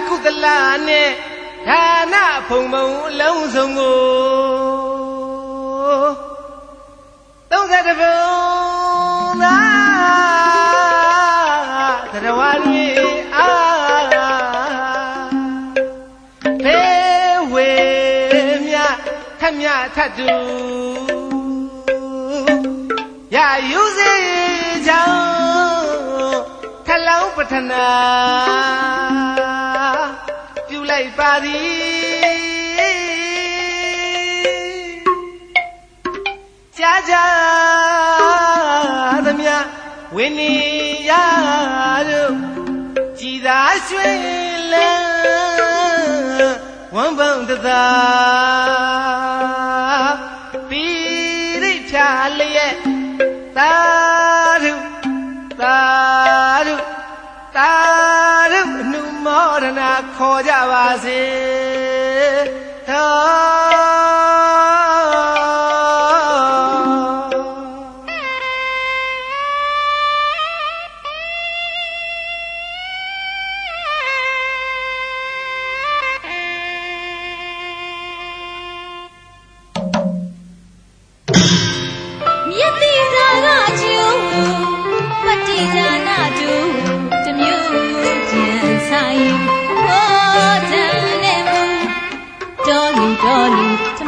ကုသလနဲ့ဒါနဖုံဖုံအလုံးစုံကို30ပုံသာသရဝရီဖေဝေမြခမြထတူရယူစေချောင်းခလောင်းပထနာပြုလိုက်ပါသည်ကြာကြာသမျှဝိနည်းရတို့ကြည်သာရွှင်လန်းဝမ်းပေါင်းတသာပိရိဖြာလျက်သာဓုသာဓုသာဓုအနုမောဒနာခေါ်ကြပါစေတော်လူ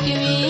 You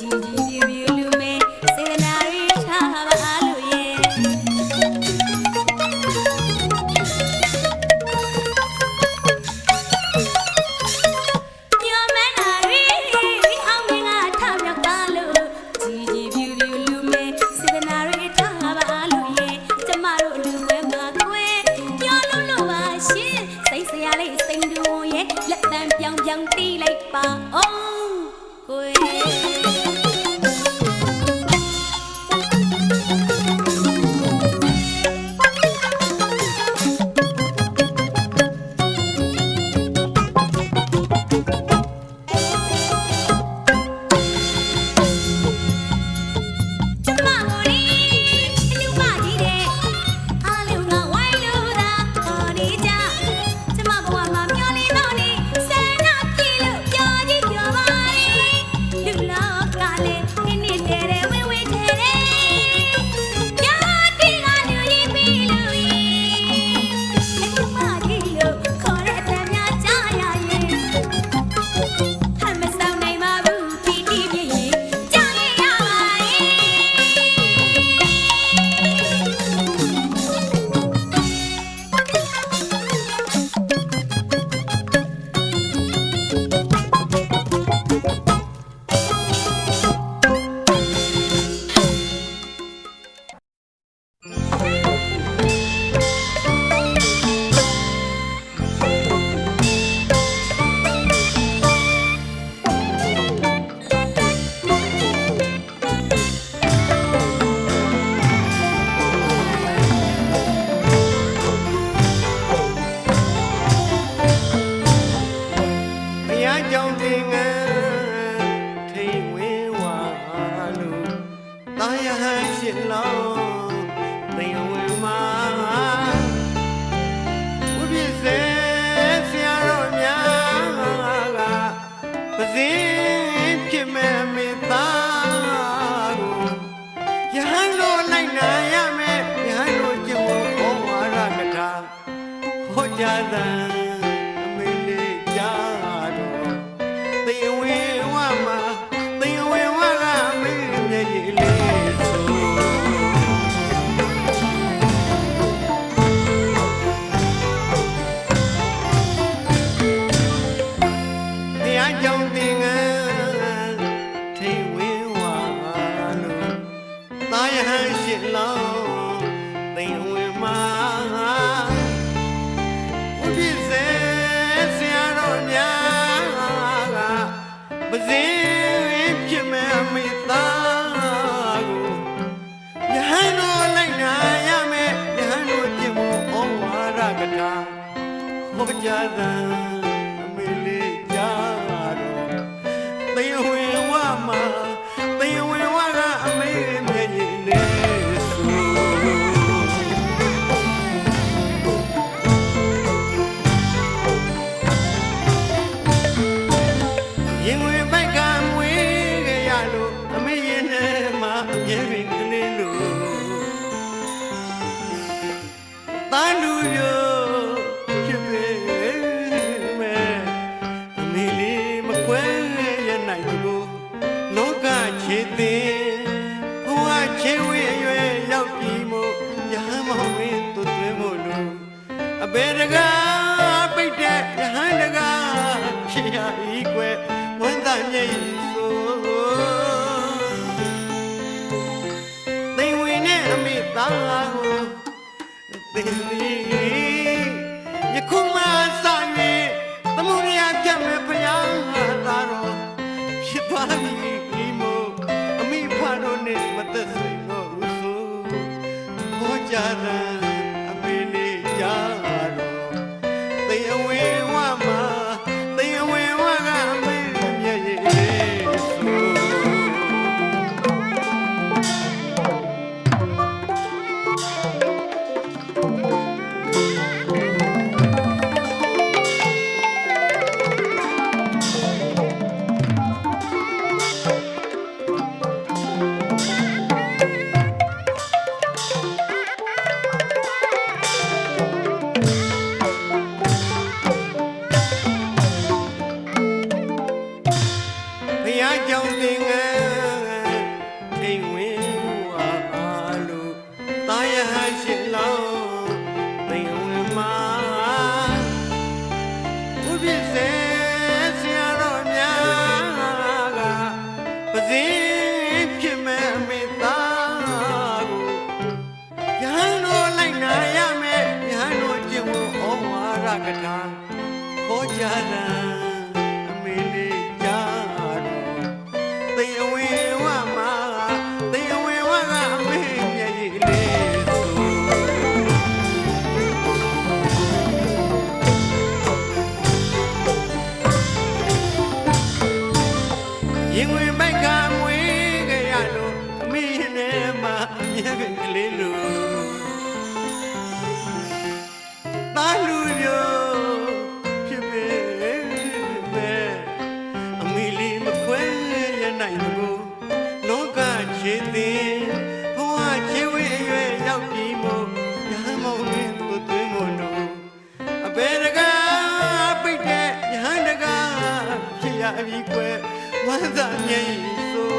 မ ထာခေါ်ကြတာအမေလေးကြားတော့သိအဝေဝမှာသိအဝေဝကအမေမျက်ရည်လေးရင်ဝင်ပိုက်ကမွေးကြရလို့အမေနဲ့မှအမြဲကလေးလို့တာလူမျိုးဖြစ်ပေမဲ့အမေလေးမခွဲရနိုင်ဘူးလောကချေသည်ဘဝချေဝေအရွယ်ရောက်ပြီးမို့ရဟန်းမောင်ရင်သူသွင်းမို့လို့အဘေတကားပိတ်တဲ့ရဟန်းတကားဖြစ်ရပြီကွယ်ဝမ်းသာမြည်ဆို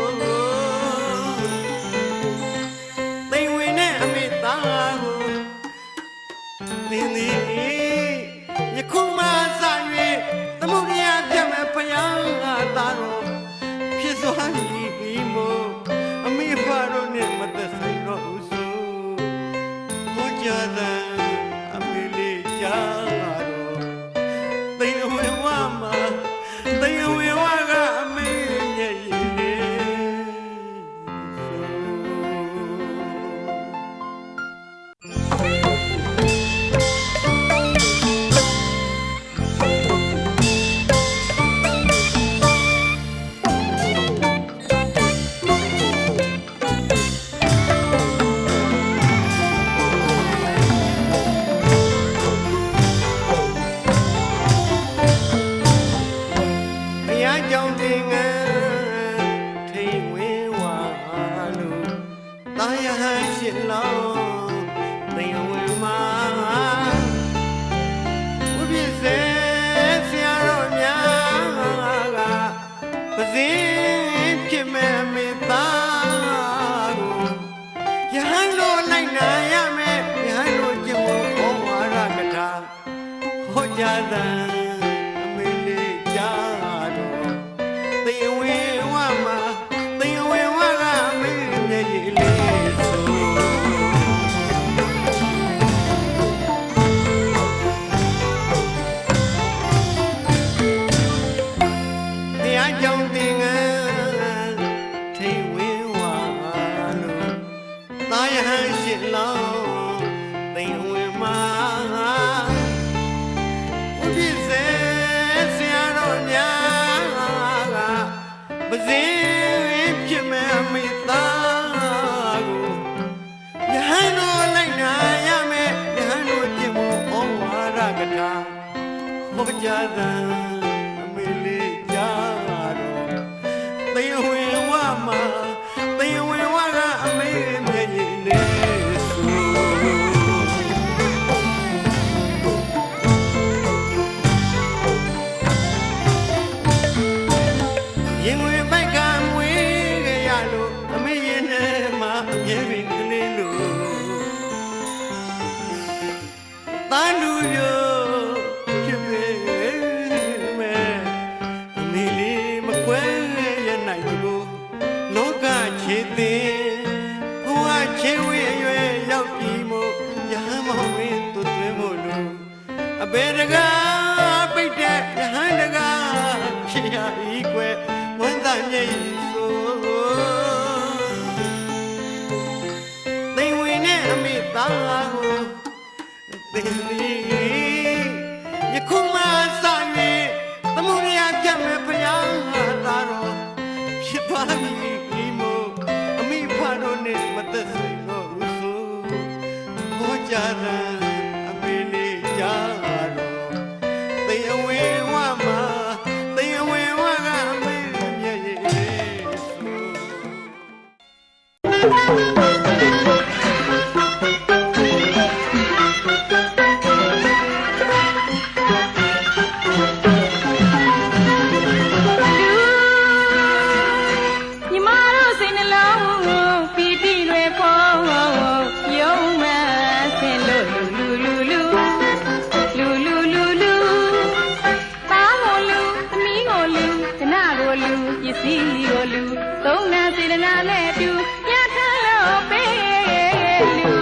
သိဝင်နဲ့အမေသားကိုသင်သည်ယခုမှစ၍သမုဒ္ဒရာပြတ်မဲ့ဖယားသာတော်ဖြစ်သွားပြီမို့အမေဖာတို့နဲ့မသက်ဆိုင်တော့ဘူးဆိုဟောကြားတဲ့အမေလေးကြားတော့သိအဝေဝမှာသိအဝေဝကအမေမျက်ရည်လေးဆိုကြောင့်တင်ငန်းထိန်ဝေးဝါလို့တာယဟန်ရှင်လောင်းသိဝေမာဘုပြည့်စေဆရာတော်များကပဇင်းဖြစ်မဲ့မေတ္တာကိုယဟန်တို့လိုက်နိုင်ရမယ်ယဟန်တို့ကျင့်ဖို့ဩဝါဒကထာဟောကြားတဲ့အမေလေးကြားတော့သိဝေဝမှာသိဝေဝကအမေမျက်ရည်လေးဆိုတရားကြောင့်သင်္ကန်းထိဝေဝလို့တာယဟန်ရှင်လောင်းသိဝေမှာဥပ္ပစေဆရာတော်များပဇင်းဖြစ်မဲ့အမေသားကိုယဟန်တို့လိုက်နာရမယ်ယဟန်တို့ကျင့်ဖို့ဩဝါဒကထာဟောကြားတဲ့အမေလေးကြားတော့သိဝေဝမှာသိဝေဝကအမေမျက်ရည်လေးဆိုရင်ဝင်ပိုက်ကမွေးကြရလို့အမေရင်ထဲမှာအမြဲပင်ကလေးလို့တာလူမျိုးဖြစ်ပေမဲ့အမေလေးမခွဲရနိုင်ဘူးလောကချေသည်ဘဝချေဝေအရွယ်ရောက်ပြီးမို့ရဟန်းမောင်ရင်သူသွင်းမို့လို့အဘေတကားပိတ်တဲ့ရဟန်းတကားဖြစ်ရပြီကွယ်ဝမ်းသာမြည်ဆိုသိဝင်နဲ့အမေသားကိုသင်သည်ယခုမှစ၍သမုဒ္ဒရာပြတ်မဲ့ဖယားသာတော်ဖြစ်သွားပြီမို့အမေဖာတို့နဲ့မသက်ဆိုင်တော့ဘူးဆိုဟောကြားတဲ့အမေလေးကြားတော့သိအဝေဝမှာသိအဝေဝကအမေမျက်ရည်လေးညီမတို့စိတ်နှလုံးပီတိတွေပေါ်ယုံမှဆင်လို့လူလူလူလူလူလူလူပါကိုလူသမီးကိုလူခဏကိုလူပစ္စည်းကိုလူသုံးနာစေတနာနဲ့တူရထားလို့ပေးလူ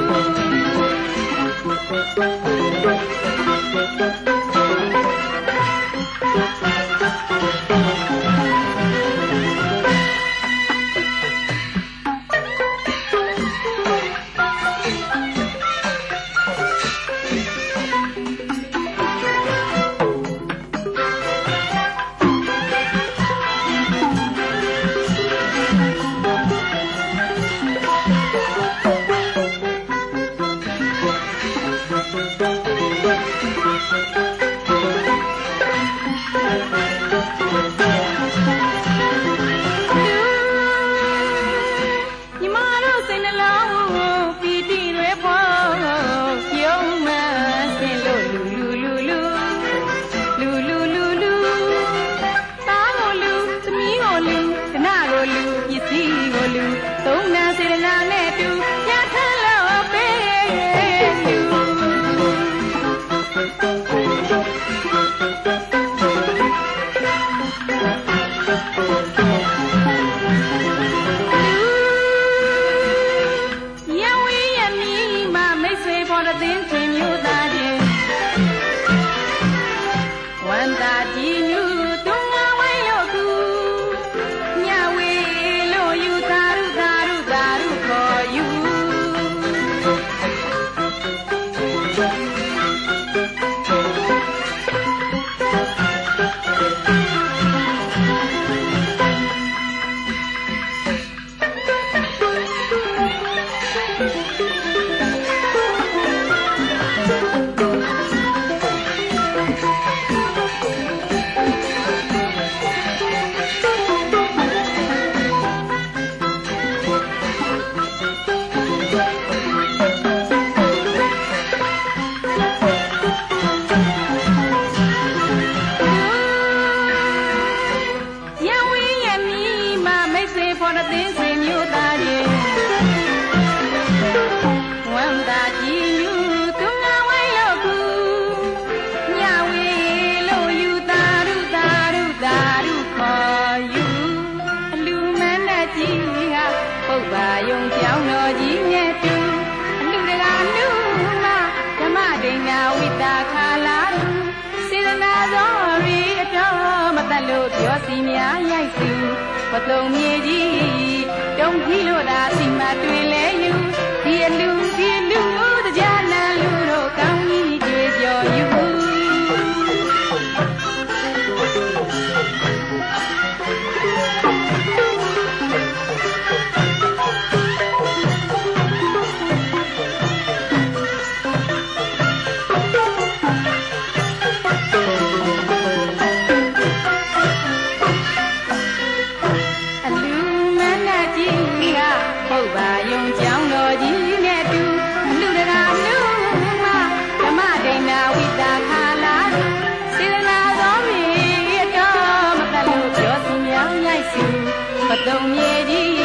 ဖော်တဲ့သိစင်မျိုးသားတွေဝမ်းသာကြည်ညူသူငါဝိုင်းလို့ကူညဝေလို့ယူတာရုတာရုတာရုခေါ်ယူအလူမန်းနဲ့ကြီးဟာပုပ္ပါယုံကြောင်းတော်ကြီးနဲ့တူအလူတကာလူမဓမ္မဒိဏဝိတာခါလာစေရနာသောရီအတော်မတတ်လို့ပြောစီများရိုက်စုမတုံမြေကြီးတုံကြီးလို့သာစီမတွေ့လဲယူဒီအလူတရားနာလူတို့ကောင်းကြီးတွေကြော်ယူမတုံမြေကြီး